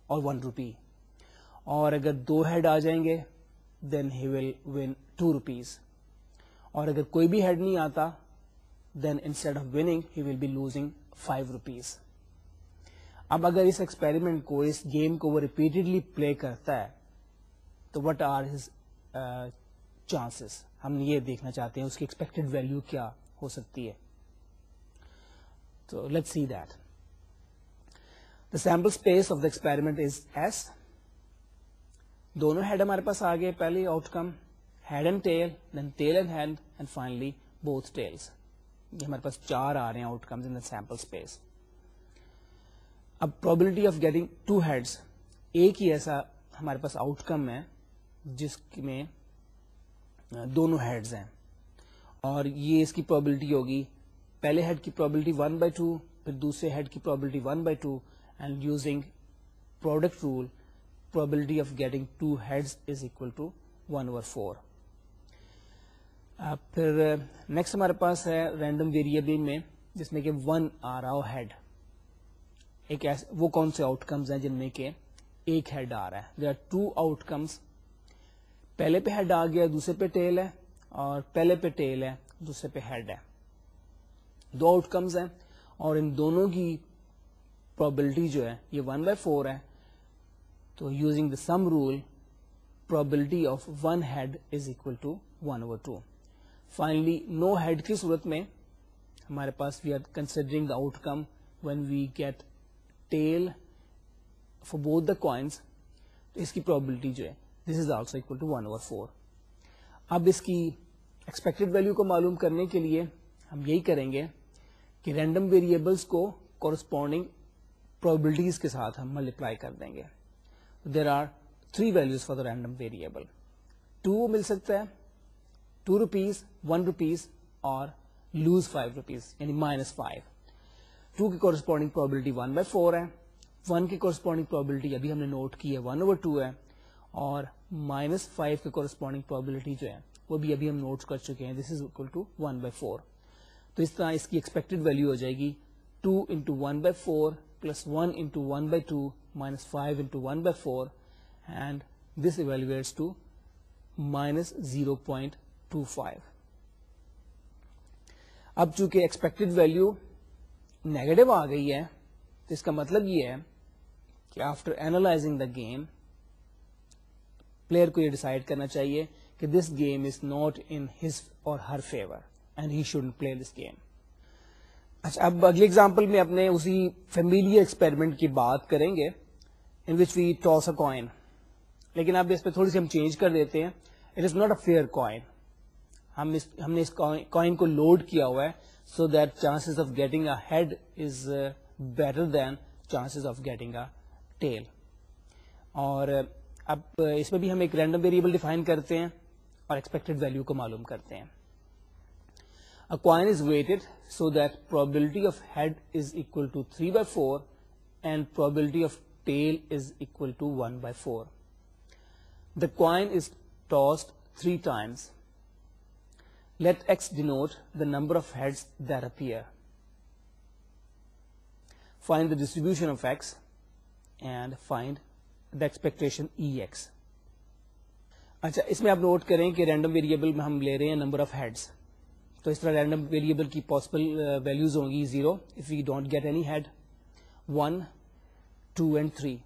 or 1 rupee, اور اگر 2 ہیڈ آ جائیں گے then he will win 2 rupees, اور اگر کوئی بھی ہیڈ نہیں آتا then instead of winning he will be losing 5 rupees. اب اگر اس ایکسپیریمنٹ کو, اس گیم کو وہ ریپیٹڈلی پلے کرتا ہے تو what are his chances, ہم یہ دیکھنا چاہتے ہیں اس کی ایکسپیکٹڈ ویلیو کیا ہو سکتی ہے. تو let's see that. The sample space of the experiment is S. دونوں ہیڈ ہمارے پاس آ گئے, پہلے outcome head and tail, then tail and head, and finally both tails. یہ ہمارے پاس 4 آ رہے ہیں outcomes in the sample space. اب probability آف گیٹنگ 2 heads, ایک ہی ایسا ہمارے پاس آؤٹ کم ہے جس میں دونوں ہیڈز ہیں, اور یہ اس کی probability ہوگی پہلے ہیڈ کی probability 1/2, پھر دوسرے ہیڈ کی probability 1/2, and using product rule probability of getting 2 heads is equal to 1/4. پھر نیکسٹ ہمارے پاس ہے رینڈم ویریبل میں جس میں کہ 1 آ رہا ہو ہیڈ. ایک وہ کون سے آؤٹ کمز ہیں جن میں کہ ایک ہیڈ آ رہا ہے. there are 2 آؤٹ کمز, پہلے پہ ہیڈ آ گیا, دوسرے پہ ٹیل ہے, اور پہلے پہ ٹیل ہے, دوسرے پہ ہیڈ ہے. 2 آؤٹ کمز ہیں اور ان دونوں کی پرابلٹی جو ہے یہ 1/4 ہے. تو using the sum rule probability of 1 head is equal to 1/2. Finally no head کی صورت میں ہمارے پاس we are considering the outcome when we get tail for both the coins, تو اس کی پرابلٹی جو ہے this is also equal to 1/4. اب اس کی ایکسپیکٹڈ ویلیو کو معلوم کرنے کے لیے ہم یہی کریں گے کہ رینڈم ویریبلس کو کورسپونڈنگ probabilities کے ساتھ ہم ملٹیپلائی کر دیں گے. There are 3 values for the random variable. 2 مل سکتا ہے, 2 rupees, 1 rupees, اور lose 5 rupees یعنی -5. 2 کی کورسپونڈنگ پروبیبلٹی 1/4 ہے, 1 کی کورسپونڈنگ پروبیبلٹی ابھی ہم نے نوٹ کی ہے 1/2 ہے, اور -5 کی کورسپونڈنگ پروبیبلٹی جو ہے وہ بھی ابھی ہم نوٹ کر چکے ہیں, دس از اکول ٹو 1/4. تو اس طرح اس کی ایکسپیکٹڈ ویلو ہو جائے گی 2 into 1/4 plus 1 into 1/2 minus 5 into 1/4, and this evaluates to -0.25. اب چونکہ ایکسپیکٹڈ ویلو نیگیٹو آ گئی ہے تو اس کا مطلب یہ ہے کہ after analysing the game player کو یہ ڈیسائیڈ کرنا چاہیے کہ this game is not in his or her favour and he shouldn't play this game. اچھا, اب اگلی ایگزامپل میں اپنے اسی فیملیئر ایکسپیریمنٹ کی بات کریں گے ان وچ وی ٹاس اے کوائن, لیکن اب اس پہ تھوڑی سی ہم چینج کر دیتے ہیں. It is not a fair coin, ہم نے اس کوائن کو لوڈ کیا ہوا ہے so that chances of getting a head is better than chances of getting a tail. اور اب اس میں بھی ہم ایک رینڈم ویریبل ڈیفائن کرتے ہیں اور ایکسپیکٹڈ ویلو کو معلوم کرتے ہیں. A coin is weighted so that probability of head is equal to 3/4 and probability of tail is equal to 1/4. The coin is tossed 3 times. Let X denote the number of heads that appear. Find the distribution of X and find the expectation EX. اچھا, اس میں آپ note کریں کہ random variable میں ہم لے رہے ہیں نمبر آف ہیڈس, تو اس طرح رینڈم ویریبل کی پاسبل ویلوز ہوں گی 0 if you don't get any head, 1, 2 and 3.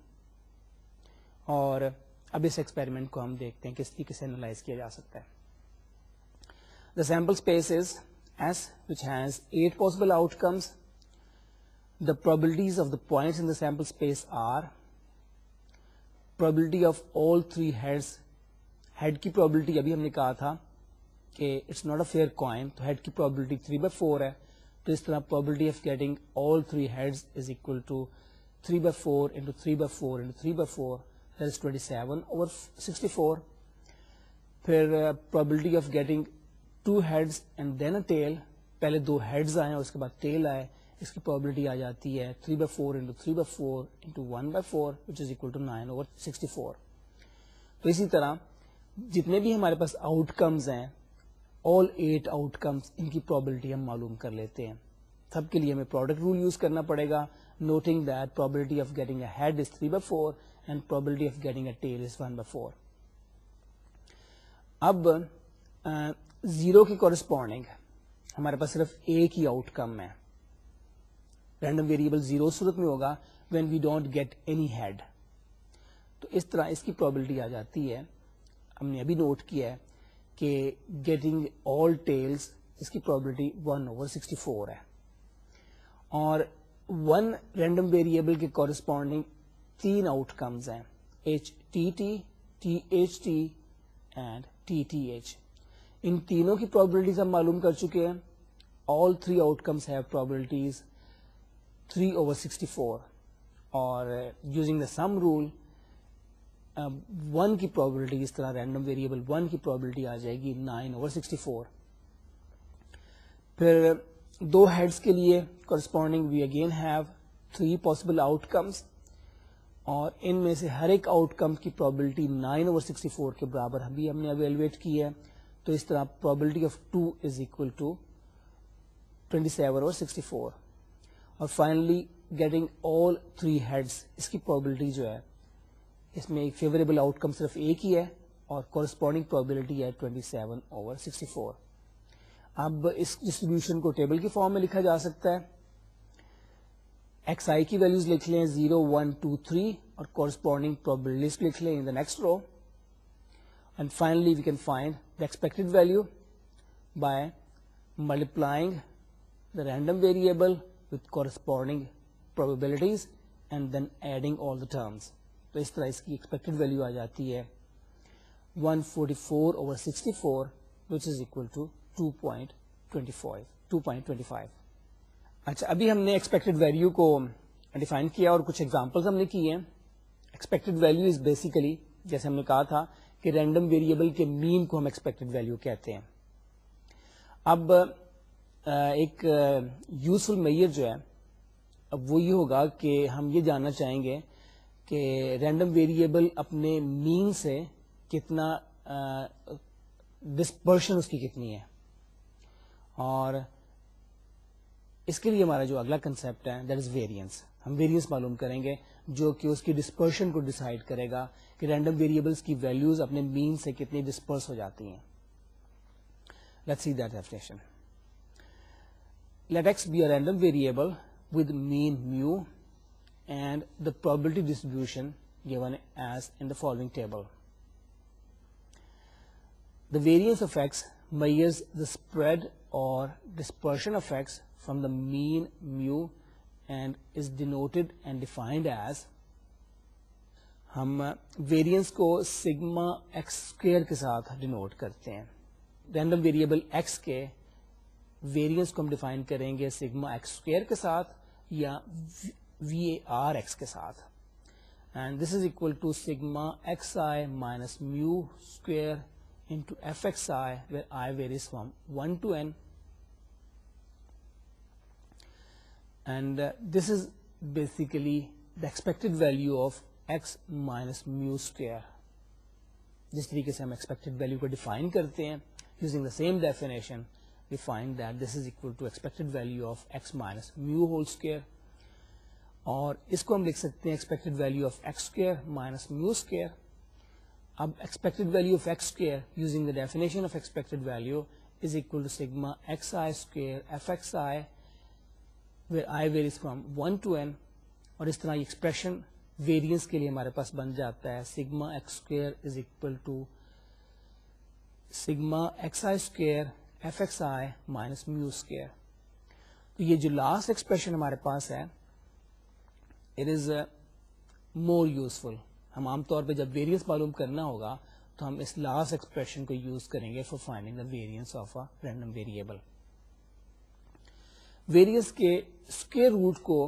اور اب اس ایکسپیریمنٹ کو ہم دیکھتے ہیں کس طریقے سے انالائز کیا جا سکتا ہے. The sample space is S which has 8 possible outcomes. The probabilities of the points in the sample space are probability of all 3 heads. Head کی پروبلٹی ابھی ہم نے کہا تھا کہ it's not a fair coin, تو head کی probability 3/4 ہے, تو اس طرح probability of getting all 3 heads is equal to 3/4 into 3/4 into 3/4, that is 27/64. پھر probability of getting 2 heads and then a tail, پہلے 2 heads آئے اور اس کے بعد tail آئے, اس کی پروبلٹی آ جاتی ہے 3/4 into 3/4 into 1/4 which is equal to 9/64. تو اسی طرح جتنے بھی ہمارے پاس آؤٹ کمز ہیں, all 8 آؤٹ کمز, ان کی پروبلٹی ہم معلوم کر لیتے ہیں. سب کے لیے ہمیں پروڈکٹ رول یوز کرنا پڑے گا, noting that probability of getting a head is 3/4 and probability of getting a tail is 1/4. اب 0 کی کورسپونڈنگ ہمارے پاس صرف ایک ہی آؤٹ کم ہے. رینڈم ویریبل 0 صورت میں ہوگا when we don't get any head. تو اس طرح اس کی پروبلٹی آ جاتی ہے, ہم نے ابھی نوٹ کیا ہے کہ گیٹنگ آل ٹیلز اس کی پروبلٹی 1/64 ہے. اور 1 رینڈم ویریبل کے کورسپونڈنگ 3 آؤٹ کمز ہیں, HTT, THT اینڈ TTH. ان تینوں کی پروبلٹیز ہم معلوم کر چکے ہیں. آل 3 آؤٹ کمز ہیو پروبلٹیز 3/64, اور یوزنگ دا سم رول 1 کی پروبلٹی, اس طرح رینڈم ویریبل 1 کی پروبلٹی آ جائے گی 9/64. پھر 2 ہیڈس کے لیے corresponding we again have 3 possible outcomes, اور ان میں سے ہر ایک آؤٹ کم کی پروبلٹی 9/64 کے برابر ابھی ہم نے ایویلویٹ کی ہے. تو اس طرح probability of 2 is equal to 27/64. اور فائنلی گیٹنگ آل 3 ہیڈس, اس کی پروبلٹی جو ہے اس میں ایک فیوریبل آؤٹ کم صرف ایک ہی ہے اور کورسپونڈنگ پروبلٹی ہے 27/64. اب اس ڈسٹریبیوشن کو ٹیبل کی فارم میں لکھا جا سکتا ہے. ایکس آئی کی ویلوز لکھ لیں 0, 1, 2, 3 اور کورسپونڈنگ پروبلٹیز لکھ لیں in the next row. And finally we can find the expected value by multiplying the random variable with corresponding probabilities and then adding all the terms. تو اس طرح اس کی ایکسپیکٹڈ ویلو آ جاتی ہے 144/64 which is equal to 2.25. اچھا, ابھی ہم نے ایکسپیکٹڈ ویلو کو ڈیفائن کیا اور کچھ ایگزامپلس ہم نے کی ہیں. ایکسپیکٹڈ ویلو از بیسیکلی, جیسے ہم نے کہا تھا کہ رینڈم ویریبل کے مین کو ہم ایکسپیکٹڈ ویلو کہتے ہیں. اب ایک یوزفل میئر جو ہے اب وہ یہ ہوگا کہ ہم یہ جاننا چاہیں گے کہ رینڈم ویریبل اپنے مین سے کتنا ڈسپرشن اس کی کتنی ہے، اور اس کے لیے ہمارا جو اگلا کنسپٹ ہے دیٹ از ویریئنس. ہم ویریئنس معلوم کریں گے جو کہ اس کی ڈسپرشن کو ڈیسائیڈ کرے گا کہ رینڈم ویریبلس کی ویلیوز اپنے مین سے کتنی ڈسپرس ہو جاتی ہیں. Let's see that definition. Let x be a random variable with mean mu and the probability distribution given as in the following table. The variance of x measures the spread or dispersion of x from the mean mu and is denoted and defined as. ہم variance کو sigma x square کے ساتھ denote کرتے ہیں. Random variable x کے variance کو ہم define کریں گے سگما ایکس اسکوئر کے ساتھ یا وی اے آر ایکس کے ساتھ. And this is equal to sigma X I minus mu square into F X I where I varies from 1 to n. And this is basically the expected value of X minus mu square. جس طریقے سے ہم expected value کو define کرتے ہیں using the same definition, we find that this is equal to expected value of x minus mu whole square. اور اس کو ہم لکھ سکتے ہیں expected value of x square minus mu square. اب expected value of x square using the definition of expected value is equal to sigma xi square fxi where I varies from 1 to n. اور اس طرح یہ expression variance کے لیے ہمارے پاس بن جاتا ہے sigma x square is equal to sigma xi square F X I minus mu square. تو یہ جو لاسٹ ایکسپریشن ہمارے پاس ہے اٹ از مور یوزفل. ہم عام طور پہ جب ویریئنس معلوم کرنا ہوگا تو ہم اس لاسٹ ایکسپریشن کو یوز کریں گے for finding the variance of a random variable. Variance کے اسکوئر روٹ کو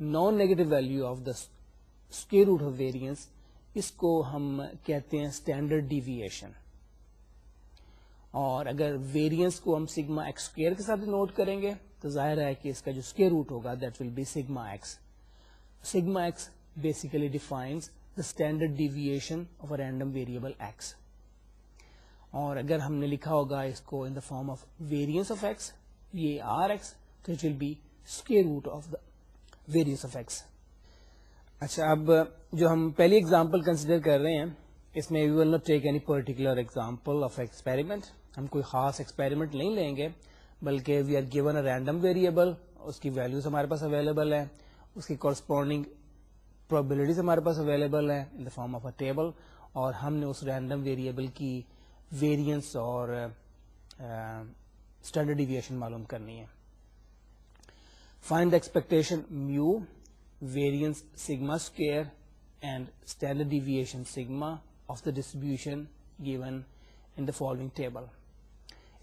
non negative value of the square root of variance, اس کو ہم کہتے ہیں اسٹینڈرڈ ڈیویشن. اور اگر ویریئنس کو ہم سگما ایکس اسکوئر کے ساتھ نوٹ کریں گے تو ظاہر ہے کہ اس کا جو اسکوئر روٹ ہوگا that will be sigma X. Sigma X basically defines the standard deviation of a random variable X. اور اگر ہم نے لکھا ہوگا اس کو in the form of variance of X یہ آر ایکس تو it will be square root of the variance of X. اچھا, اب جو ہم پہلی ایگزامپل کنسیڈر کر رہے ہیں اس میں we will not take any particular example of experiment. ہم کوئی خاص ایکسپیریمنٹ نہیں لیں گے بلکہ we are given a random variable, اس کی ویلیوز ہمارے پاس اویلیبل ہیں, اس کی کورسپونڈنگ پروبیبلٹیز ہمارے پاس اویلیبل ہیں in the form of a table, اور ہم نے اس رینڈم ویریبل کی ویریئنس اور اسٹینڈرڈ ڈیویشن معلوم کرنی ہے. Find the expectation mu, variance sigma square and standard deviation sigma of the distribution given in the following table.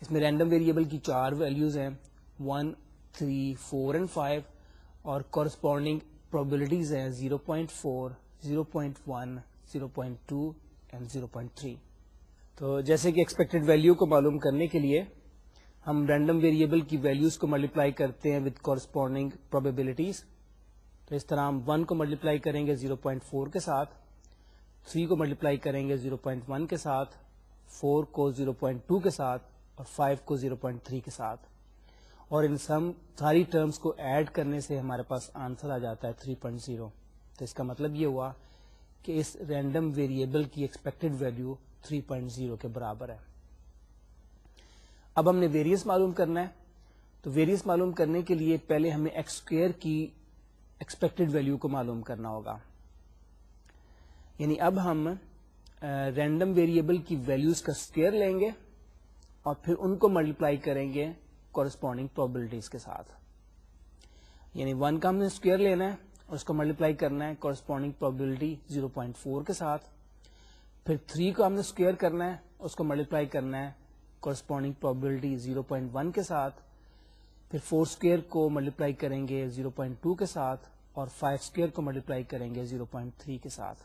اس میں رینڈم ویریبل کی 4 ویلیوز ہیں 1, 3, 4 اینڈ 5, اور کورسپونڈنگ پروبیبلٹیز ہیں 0.4, 0.1, 0.2 اینڈ 0.3. تو جیسے کہ ایکسپیکٹڈ ویلیو کو معلوم کرنے کے لیے ہم رینڈم ویریبل کی ویلیوز کو ملٹیپلائی کرتے ہیں وتھ کورسپونڈنگ پروبیبلٹیز. تو اس طرح ہم 1 کو ملٹیپلائی کریں گے 0.4 کے ساتھ, 3 کو ملٹیپلائی کریں گے 0.1 کے ساتھ, 4 کو 0.2 کے ساتھ اور 5 کو 0.3 کے ساتھ, اور ان ساری ٹرمز کو ایڈ کرنے سے ہمارے پاس آنسر آ جاتا ہے 3.0. تو اس کا مطلب یہ ہوا کہ اس رینڈم ویریبل کی ایکسپیکٹڈ ویلیو 3.0 کے برابر ہے. اب ہم نے ویریئنس معلوم کرنا ہے, تو ویریئنس معلوم کرنے کے لیے پہلے ہمیں ایکس اسکوئر کی ایکسپیکٹڈ ویلیو کو معلوم کرنا ہوگا. یعنی اب ہم رینڈم ویریبل کی ویلیوز کا اسکوئر لیں گے اور پھر ان کو ملٹیپلائی کریں گے کورسپونڈنگ پروبیبلٹیز کے ساتھ. یعنی 1 کا ہم نے اسکوئر لینا ہے اور اس کو ملٹیپلائی کرنا ہے کورسپونڈنگ پروبیبلٹی 0.4 کے ساتھ, پھر 3 کو ہم نے اسکوئر کرنا ہے, اس کو ملٹیپلائی کرنا ہے کورسپونڈنگ پروبیبلٹی 0.1 کے ساتھ, پھر 4 اسکوئر کو ملٹیپلائی کریں گے 0.2 کے ساتھ, اور 5 اسکوئر کو ملٹیپلائی کریں گے 0.3 کے ساتھ,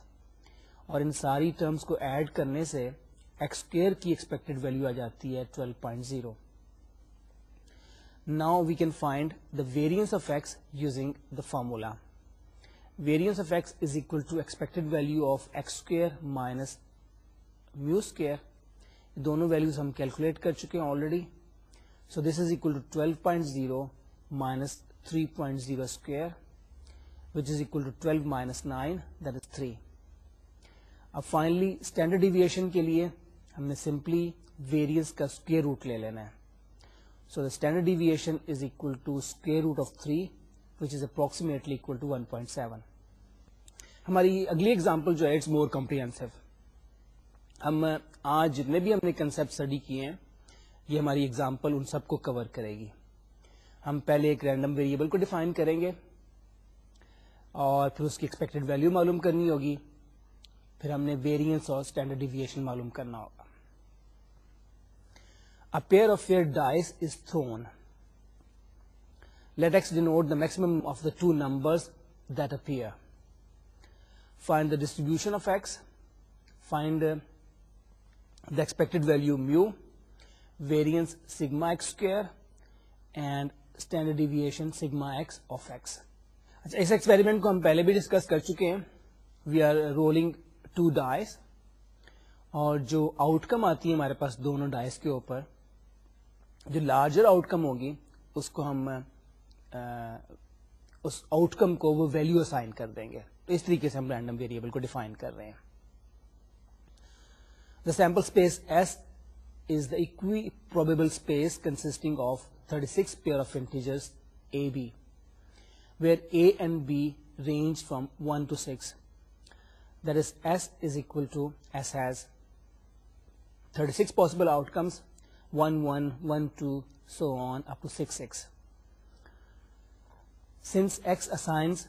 اور ان ساری ٹرمز کو ایڈ کرنے سے ایکس اسکوئر کی ایکسپیکٹڈ ویلیو آ جاتی ہے 12.0. Now we can find the variance of x using the formula. Variance of x is equal to expected value of x square minus mu square. دونوں values ہم calculate کر چکے ہیں already. So this is equal to 12.0 minus 3.0 square which is equal to 12 minus 9 that is 3. اب finally standard deviation کے لیے ہم نے سمپلی ویریئنس کا اسکوئر روٹ لے لینا ہے. So the standard deviation is equal to square root of 3 which is approximately equal to 1.7. ہماری اگلی ایگزامپل جو ہے اٹس مور کمپریہنسو. ہم آج جتنے بھی ہم نے کنسپٹ اسٹڈی کیے ہیں یہ ہماری ایگزامپل ان سب کو کور کرے گی. ہم پہلے ایک رینڈم ویریبل کو ڈیفائن کریں گے اور پھر اس کی ایکسپیکٹڈ ویلیو معلوم کرنی ہوگی, پھر ہم نے ویریئنس اور اسٹینڈرڈ ڈیویشن معلوم کرنا ہوگا. A pair of fair dice is thrown. Let x denote the maximum of the two numbers that appear. Find the distribution of x. Find the expected value mu, variance sigma x square, and standard deviation sigma x of x. اس experiment کو ہم پہلے بھی discuss کر چکے ہیں. We are rolling 2 dice اور جو آؤٹ کم آتی ہے ہمارے پاس دونوں ڈائس کے اوپر, جو لارجر آؤٹ کم ہوگی اس کو ہم اس آؤٹ کم کو وہ ویلیو اسائن کر دیں گے. تو اس طریقے سے ہم رینڈم ویریبل کو ڈیفائن کر رہے ہیں. The sample space S is the equiprobable space consisting of 36 pair of integers AB, where A and B range from 1 to 6. That is, S is equal to, S has 36 possible outcomes, 1, 1, 1, 2, so on up to 6, 6. Since X assigns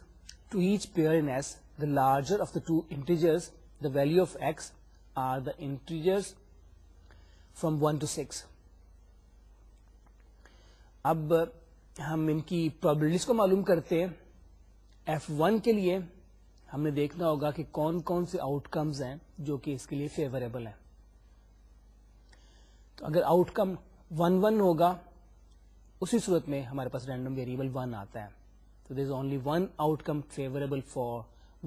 to each pair in S the larger of the two integers, the value of X are the integers from 1 to 6. اب ہم ان کی probabilities کو معلوم کرتے ہیں. F1 کے لیے ہم نے دیکھنا ہوگا کہ کون کون سے آؤٹ کمز ہیں جو کہ اس کے لیے فیوریبل ہیں. تو اگر آؤٹ کم 1 1 ہوگا اسی صورت میں ہمارے پاس رینڈم ویریبل 1 آتا ہے. تو there is only one outcome favourable for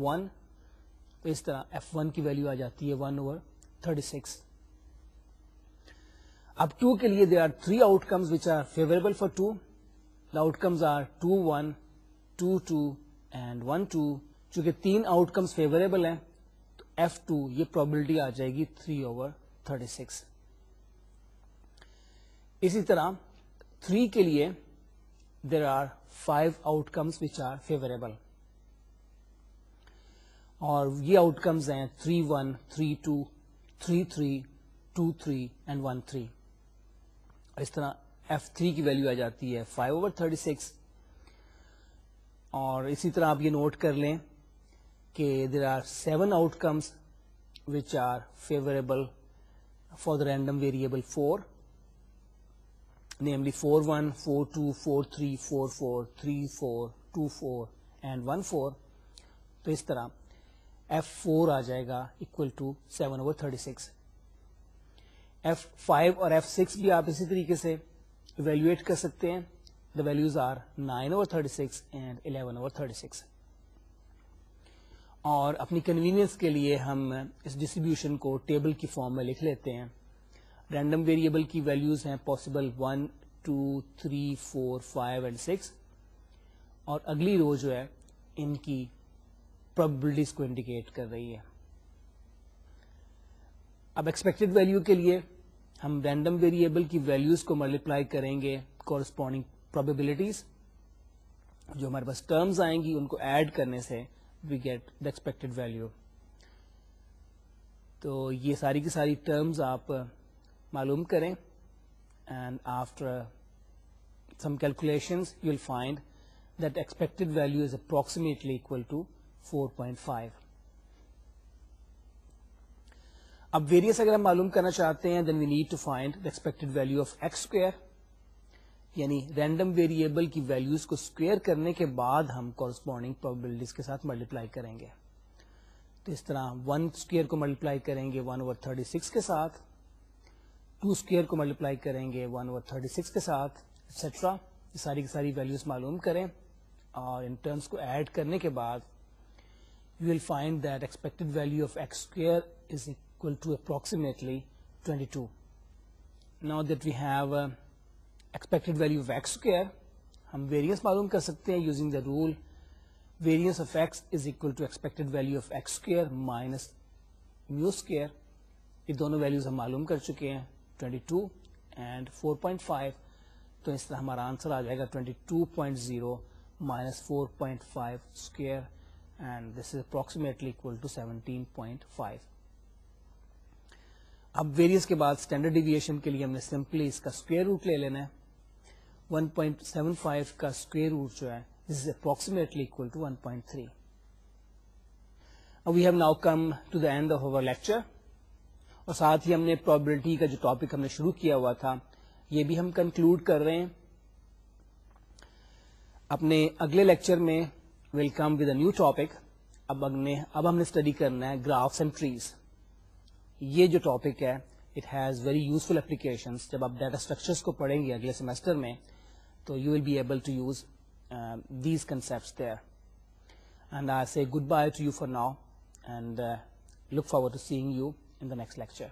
1. تو اس طرح F1 کی ویلیو آ جاتی ہے 1/36. اب 2 کے لیے there are 3 outcomes which are favorable for 2. The outcomes are 2, 1, 2, 2 and 1, 2. چونکہ 3 outcomes favorable ہیں تو F2 یہ probability آ جائے گی 3/36. اسی طرح 3 کے لیے there are 5 outcomes which are favorable. اور یہ آؤٹ کمز ہیں 3, 1, 3, 2, 3, 3, 2, 3 and 1, 3. اس طرح F3 کی ویلیو آ جاتی ہے 5/36. اور اسی طرح آپ یہ نوٹ کر لیں کہ there are 7 outcomes which are favorable for the random variable 4, namely 4, 1, 4, 2, 4, 3, 4, 4, 3, 4, 2, 4 and 1, 4. تو اس طرح F4 آ جائے گا equal to 7/36. F5 اور F6 بھی آپ اسی طریقے سے ایویلویٹ کر سکتے ہیں. The values are 9/36 and 11/36. اور اپنی کنوینئنس کے لیے ہم اس ڈسٹریبیوشن کو ٹیبل کی فارم میں لکھ لیتے ہیں. رینڈم ویریبل کی ویلیوز ہیں پاسبل 1, 2, 3, 4, 5 and 6. اور اگلی رو جو ہے ان کی probabilities کو انڈیکیٹ کر رہی ہے. اب ایکسپیکٹڈ ویلیو کے لیے ہم رینڈم ویریبل کی ویلیوز کو ملٹیپلائی کریں گے کورسپونڈنگ probabilities. جو ہمارے پاس ٹرمز آئیں گی ان کو ایڈ کرنے سے we get the expected value. تو یہ ساری کی ساری ٹرمز آپ معلوم کریں and after some calculations you will find that expected value is approximately equal to 4.5. اب ویریئنس اگر ہم معلوم کرنا چاہتے ہیں then we need to find the expected value of X square, یعنی رینڈم ویریبل کی ویلیوز کو اسکوئر کرنے کے بعد ہم کورسپونڈنگ پروبیبلٹیز کے ساتھ ملٹیپلائی کریں گے. تو اس طرح 1 اسکوئر کو ملٹیپلائی کریں گے 1/36 کے ساتھ, 2 اسکوئر کو ملٹیپلائی کریں گے 1/36 کے ساتھ, ایٹسٹرا. ساری کی ساری ویلیوز معلوم کریں اور ان ٹرمس کو ایڈ کرنے کے بعد you will find that expected value of x square is equal to approximately 22. Now that we have expected value of x square, ہم variance معلوم کر سکتے ہیں using the rule variance of x is equal to expected value of x square minus mu square. یہ دونوں values ہم معلوم کر چکے ہیں 22 and 4.5. تو اس طرح ہمارا آنسر آ جائے گا 22.0 minus 4.5 square and this is approximately equal to 17.5. اب ویریئنس کے بعد اسٹینڈرڈ ڈیویشن کے لیے ہم نے سمپلی اس کا اسکوئر روٹ لے لینا ہے. 1.75 کا اسکوئر روٹ جو ہے this is approximately equal to 1.3. We have now come to the end of our lecture. اور ساتھ ہی ہم نے probability کا جو ٹاپک ہم نے شروع کیا ہوا تھا یہ بھی ہم کنکلوڈ کر رہے ہیں. اپنے اگلے لیکچر میں we'll come with a new topic. اب ہم نے اسٹڈی کرنا ہے گرافس اینڈ ٹریز. یہ جو ٹاپک ہے it has very useful applications. جب آپ ڈیٹا اسٹرکچرس کو پڑھیں گے اگلے سیمسٹر میں تو you will be able to use these concepts there. And I say goodbye to you for now and look forward to seeing you in the next lecture.